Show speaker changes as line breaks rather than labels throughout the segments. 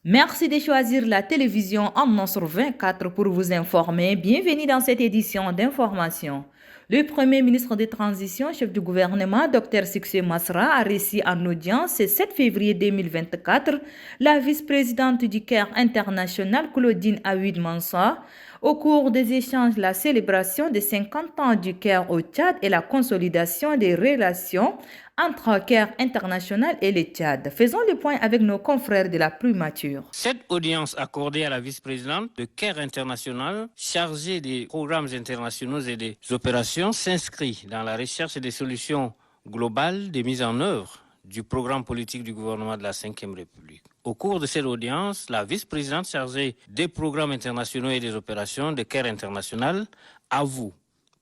Merci de choisir la télévision Annonce 24 pour vous informer. Bienvenue dans cette édition d'information. Le Premier ministre de Transition, chef du gouvernement, Dr Succé Masra, a reçu en audience ce 7 février 2024 la vice-présidente du Caire international, Claudine Aouid Mansour. Au cours des échanges, la célébration des 50 ans du Caire au Tchad et la consolidation des relations entre Caire international et le Tchad. Faisons le point avec nos confrères de la primature.
Cette audience accordée à la vice-présidente de Caire International, chargée des programmes internationaux et des opérations, s'inscrit dans la recherche des solutions globales de mise en œuvre du programme politique du gouvernement de la Ve République. Au cours de cette audience, la vice-présidente chargée des programmes internationaux et des opérations de Caire International avoue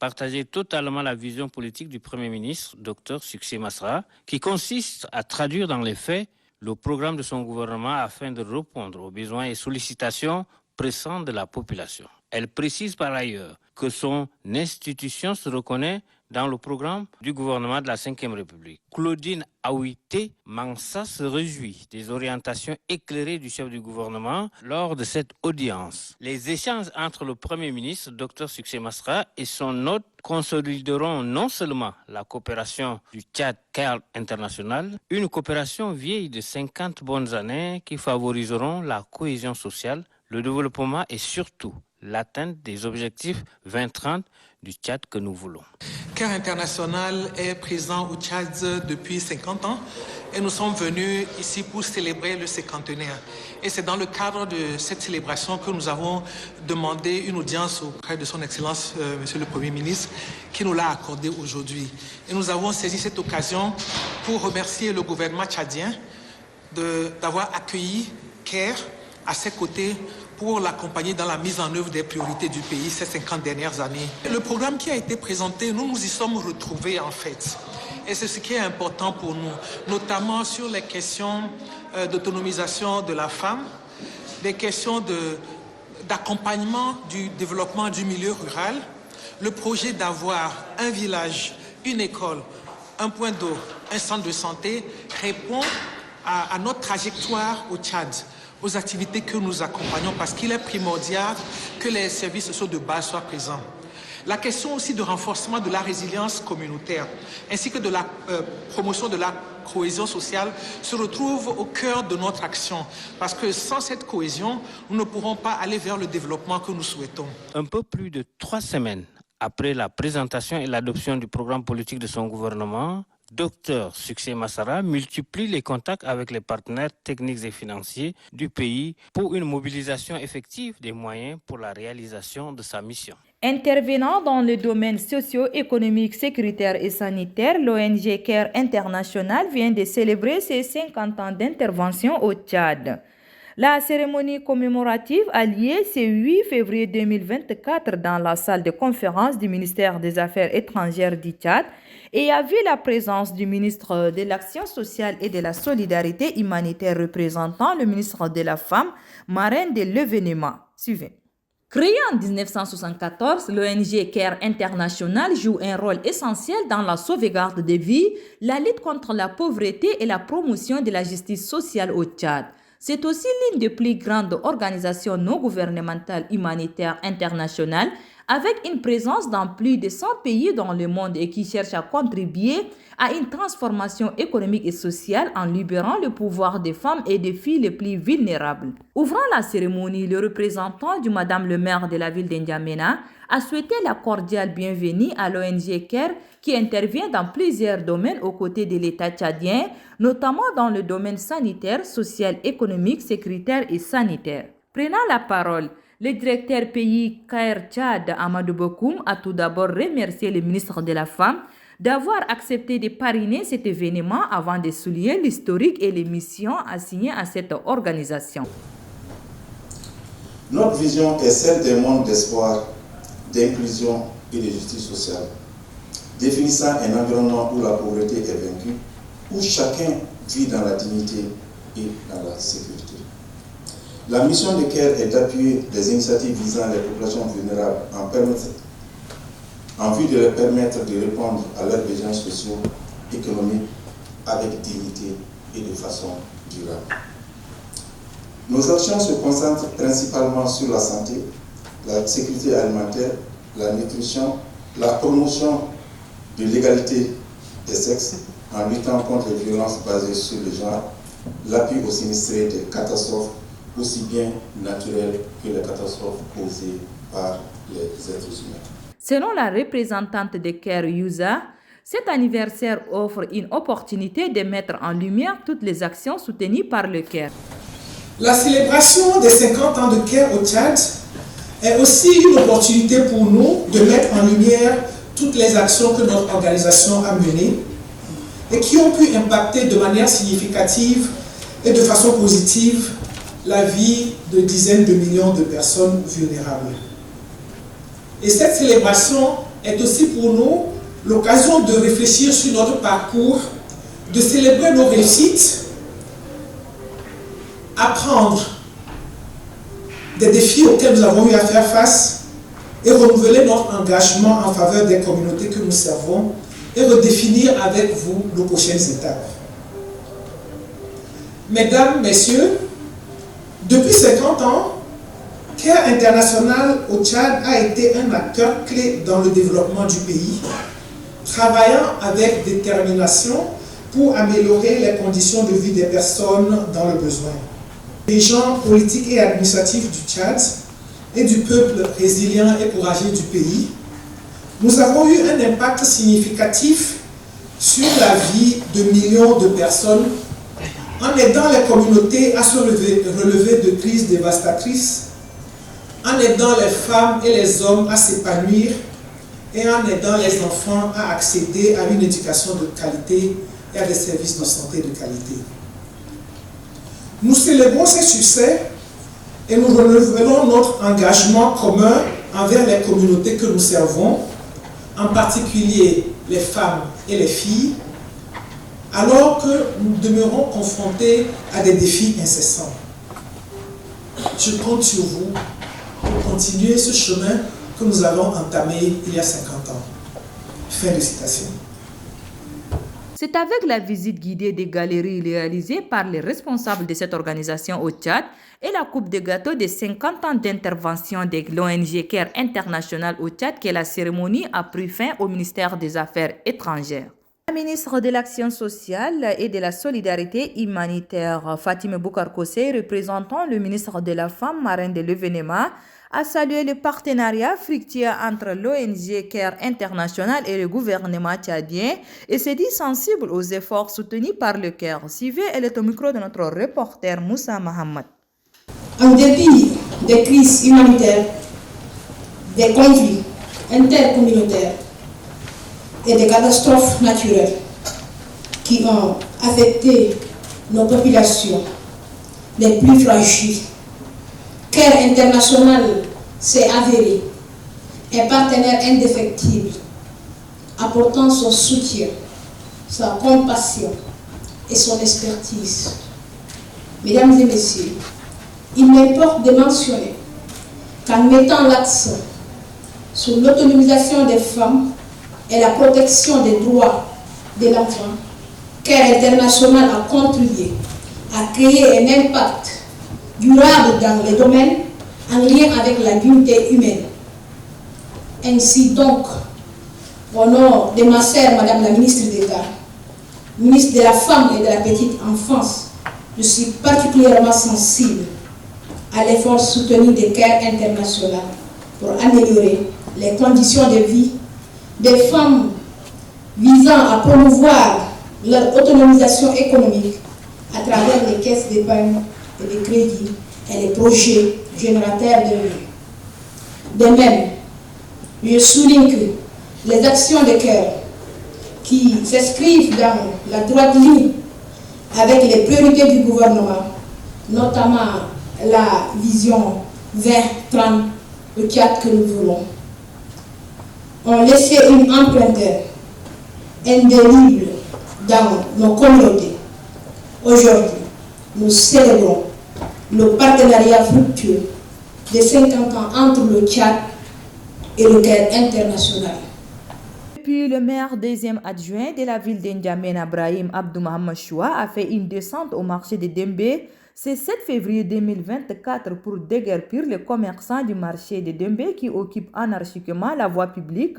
partager totalement la vision politique du Premier ministre, Dr Succé Masra, qui consiste à traduire dans les faits le programme de son gouvernement afin de répondre aux besoins et sollicitations pressantes de la population. Elle précise par ailleurs que son institution se reconnaît dans le programme du gouvernement de la Ve République. Claudine Aouité Mansa se réjouit des orientations éclairées du chef du gouvernement lors de cette audience. Les échanges entre le Premier ministre, Dr Succé Masra, et son hôte consolideront non seulement la coopération du Tchad-Caire international, une coopération vieille de 50 bonnes années qui favoriseront la cohésion sociale, le développement et surtout l'atteinte des objectifs 2030 du Tchad que nous voulons.
Caire International est présent au Tchad depuis 50 ans et nous sommes venus ici pour célébrer le 50e. Et c'est dans le cadre de cette célébration que nous avons demandé une audience auprès de son Excellence, Monsieur le Premier ministre, qui nous l'a accordée aujourd'hui. Et nous avons saisi cette occasion pour remercier le gouvernement tchadien d'avoir accueilli Caire à ses côtés pour l'accompagner dans la mise en œuvre des priorités du pays ces 50 dernières années. Le programme qui a été présenté, nous y sommes retrouvés en fait. Et c'est ce qui est important pour nous, notamment sur les questions d'autonomisation de la femme, des questions d'accompagnement du développement du milieu rural, le projet d'avoir un village, une école, un point d'eau, un centre de santé répond à notre trajectoire au Tchad, aux activités que nous accompagnons parce qu'il est primordial que les services sociaux de base soient présents. La question aussi de renforcement de la résilience communautaire ainsi que de la promotion de la cohésion sociale se retrouve au cœur de notre action parce que sans cette cohésion, nous ne pourrons pas aller vers le développement que nous souhaitons.
Un peu plus de 3 semaines après la présentation et l'adoption du programme politique de son gouvernement, Dr Succé Masra multiplie les contacts avec les partenaires techniques et financiers du pays pour une mobilisation effective des moyens pour la réalisation de sa mission.
Intervenant dans le domaine socio-économique, sécuritaire et sanitaire, l'ONG Caire International vient de célébrer ses 50 ans d'intervention au Tchad. La cérémonie commémorative a lieu ce 8 février 2024 dans la salle de conférence du ministère des Affaires étrangères du Tchad et a vu la présence du ministre de l'Action sociale et de la solidarité humanitaire représentant le ministre de la Femme, marraine de l'événement. Suivez. Créée en 1974, l'ONG Caire International joue un rôle essentiel dans la sauvegarde des vies, la lutte contre la pauvreté et la promotion de la justice sociale au Tchad. C'est aussi l'une des plus grandes organisations non gouvernementales humanitaires internationales avec une présence dans plus de 100 pays dans le monde et qui cherche à contribuer à une transformation économique et sociale en libérant le pouvoir des femmes et des filles les plus vulnérables. Ouvrant la cérémonie, le représentant du Madame le maire de la ville d'Ndiamena a souhaité la cordiale bienvenue à l'ONG Caire qui intervient dans plusieurs domaines aux côtés de l'État tchadien, notamment dans le domaine sanitaire, social, économique, sécuritaire et sanitaire. Prenant la parole, le directeur pays Caire Tchad, Amadou Bokoum, a tout d'abord remercié le ministre de la Femme d'avoir accepté de parrainer cet événement avant de souligner l'historique et les missions assignées à cette organisation.
Notre vision est celle d'un monde d'espoir, d'inclusion et de justice sociale, définissant un environnement où la pauvreté est vaincue, où chacun vit dans la dignité et dans la sécurité. La mission de Caire est d'appuyer les initiatives visant les populations vulnérables en vue de leur permettre de répondre à leurs besoins sociaux, économiques, avec dignité et de façon durable. Nos actions se concentrent principalement sur la santé, la sécurité alimentaire, la nutrition, la promotion de l'égalité des sexes en luttant contre les violences basées sur le genre, l'appui aux sinistrés des catastrophes, aussi bien naturelles que les catastrophes causées par les êtres humains.
Selon la représentante de CARE Youza, cet anniversaire offre une opportunité de mettre en lumière toutes les actions soutenues par le CARE.
La célébration des 50 ans de CARE au Tchad est aussi une opportunité pour nous de mettre en lumière toutes les actions que notre organisation a menées et qui ont pu impacter de manière significative et de façon positive la vie de dizaines de millions de personnes vulnérables. Et cette célébration est aussi pour nous l'occasion de réfléchir sur notre parcours, de célébrer nos réussites, apprendre des défis auxquels nous avons eu à faire face et renouveler notre engagement en faveur des communautés que nous servons et redéfinir avec vous nos prochaines étapes. Mesdames, Messieurs, depuis 50 ans, CARE International au Tchad a été un acteur clé dans le développement du pays, travaillant avec détermination pour améliorer les conditions de vie des personnes dans le besoin. Les gens politiques et administratifs du Tchad et du peuple résilient et courageux du pays, nous avons eu un impact significatif sur la vie de millions de personnes en aidant les communautés à se relever de crises dévastatrices, en aidant les femmes et les hommes à s'épanouir et en aidant les enfants à accéder à une éducation de qualité et à des services de santé de qualité. Nous célébrons ces succès et nous renouvelons notre engagement commun envers les communautés que nous servons, en particulier les femmes et les filles, alors que nous demeurons confrontés à des défis incessants. Je compte sur vous pour continuer ce chemin que nous avons entamé il y a 50 ans. Fin de citation.
C'est avec la visite guidée des galeries réalisées par les responsables de cette organisation au Tchad et la coupe de gâteau des 50 ans d'intervention de l'ONG CARE International au Tchad que la cérémonie a pris fin au ministère des Affaires étrangères. La ministre de l'Action sociale et de la solidarité humanitaire, Fatime Boucar Kossé, représentant le ministre de la Femme, marraine de l'événement, a salué le partenariat fructueux entre l'ONG CARE International et le gouvernement tchadien et s'est dit sensible aux efforts soutenus par le CARE. Suivez, elle est au micro de notre reporter Moussa Mohamed.
En dépit des crises humanitaires, des conflits intercommunautaires et des catastrophes naturelles qui ont affecté nos populations les plus fragiles, CARE International s'est avéré un partenaire indéfectible, apportant son soutien, sa compassion et son expertise. Mesdames et messieurs, il m'importe de mentionner qu'en mettant l'accent sur l'autonomisation des femmes et la protection des droits de l'enfant, CARE International a contribué à créer un impact durable dans les domaines en lien avec la dignité humaine. Ainsi donc, au nom de ma sœur, Madame la ministre d'État, ministre de la Femme et de la Petite Enfance, je suis particulièrement sensible à l'effort soutenu de CARE International pour améliorer les conditions de vie des femmes visant à promouvoir leur autonomisation économique à travers les caisses d'épargne et de crédit et les projets générateurs de revenus. De même, je souligne que les actions de CARE qui s'inscrivent dans la droite ligne avec les priorités du gouvernement, notamment la vision 2030 le Tchad que nous voulons, ont laissé une empreinte indélébile dans nos communautés. Aujourd'hui, nous célébrons le partenariat fructueux de 50 ans entre le Tchad et le CARE International.
Puis le maire deuxième adjoint de la ville d'Indiamène, Abrahim Abdou Mohamed Choua, a fait une descente au marché de Dembé C'est 7 février 2024 pour déguerpir les commerçants du marché de Dembé qui occupent anarchiquement la voie publique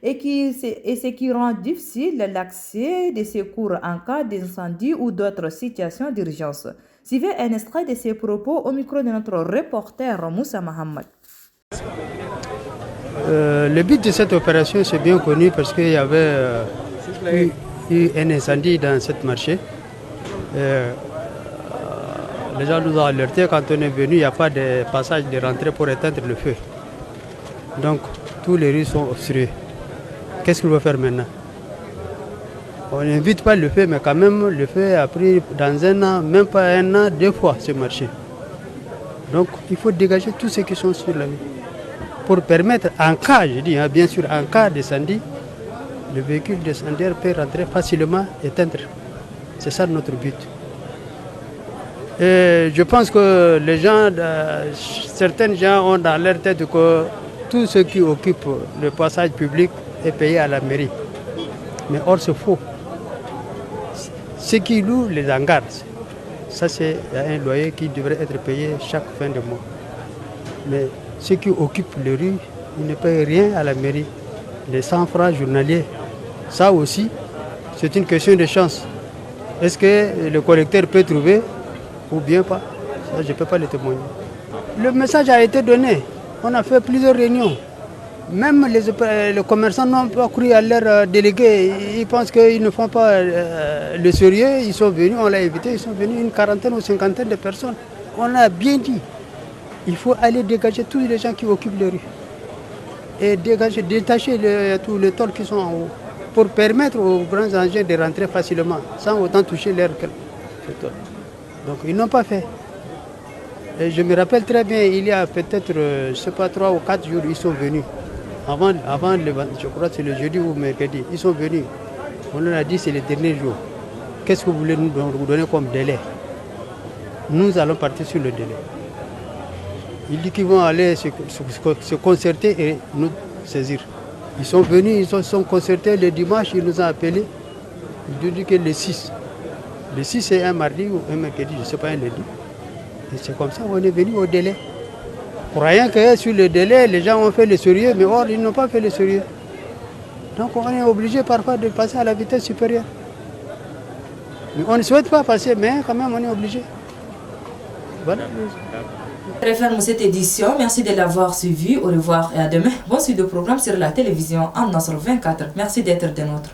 et ce qui rend difficile l'accès des secours en cas d'incendie ou d'autres situations d'urgence. Suivez un extrait de ces propos au micro de notre reporter Moussa Mohamed.
Le but de cette opération, c'est bien connu parce qu'il y avait eu un incendie dans ce marché. Les gens nous ont alertés quand on est venu, il n'y a pas de passage de rentrée pour éteindre le feu. Donc tous les rues sont obstruées. Qu'est-ce qu'il faut faire maintenant? On n'invite pas le feu, mais quand même le feu a pris dans un an, même pas un an, 2 fois ce marché. Donc il faut dégager tous ceux qui sont sur la rue. Pour permettre, en cas, je dis bien sûr, en cas d'incendie, le véhicule d'incendiaire peut rentrer facilement et éteindre. C'est ça notre but. Et je pense que les gens, certains gens ont dans leur tête que tout ce qui occupe le passage public est payé à la mairie. Mais or c'est faux. Ceux qui louent les hangars, ça c'est un loyer qui devrait être payé chaque fin de mois. Mais ceux qui occupent les rues, ils ne payent rien à la mairie. Les 100 francs journaliers, ça aussi, c'est une question de chance. Est-ce que le collecteur peut trouver ou bien pas? Ça, je ne peux pas le témoigner. Le message a été donné. On a fait plusieurs réunions. Même les commerçants n'ont pas cru à leurs délégués. Ils pensent qu'ils ne font pas le sérieux. Ils sont venus, on l'a invité, ils sont venus une quarantaine ou cinquantaine de personnes. On a bien dit, il faut aller dégager tous les gens qui occupent les rues. Et détacher tous les tôles qui sont en haut. Pour permettre aux grands engins de rentrer facilement, sans autant toucher l'air. Donc ils n'ont pas fait. Et je me rappelle très bien, il y a peut-être, je ne sais pas, 3 ou 4 jours, ils sont venus. Avant je crois que c'est le jeudi ou mercredi, ils sont venus. On leur a dit c'est le dernier jour. Qu'est-ce que vous voulez nous donner comme délai? Nous allons partir sur le délai. Ils disent qu'ils vont aller se concerter et nous saisir. Ils sont venus, ils se sont concertés le dimanche, ils nous ont appelés. Ils nous disent que le 6. Le 6 c'est un mardi ou un mercredi, je ne sais pas, un lundi. Et c'est comme ça qu'on est venu au délai. Croyant que sur le délai, les gens ont fait le sérieux, mais or, ils n'ont pas fait le sérieux. Donc on est obligé parfois de passer à la vitesse supérieure. Mais on ne souhaite pas passer, mais quand même on est obligé. Voilà.
Referme cette édition. Merci de l'avoir suivi. Au revoir et à demain. Bon suite de programme sur la télévision en Nasr 24. Merci d'être des nôtres.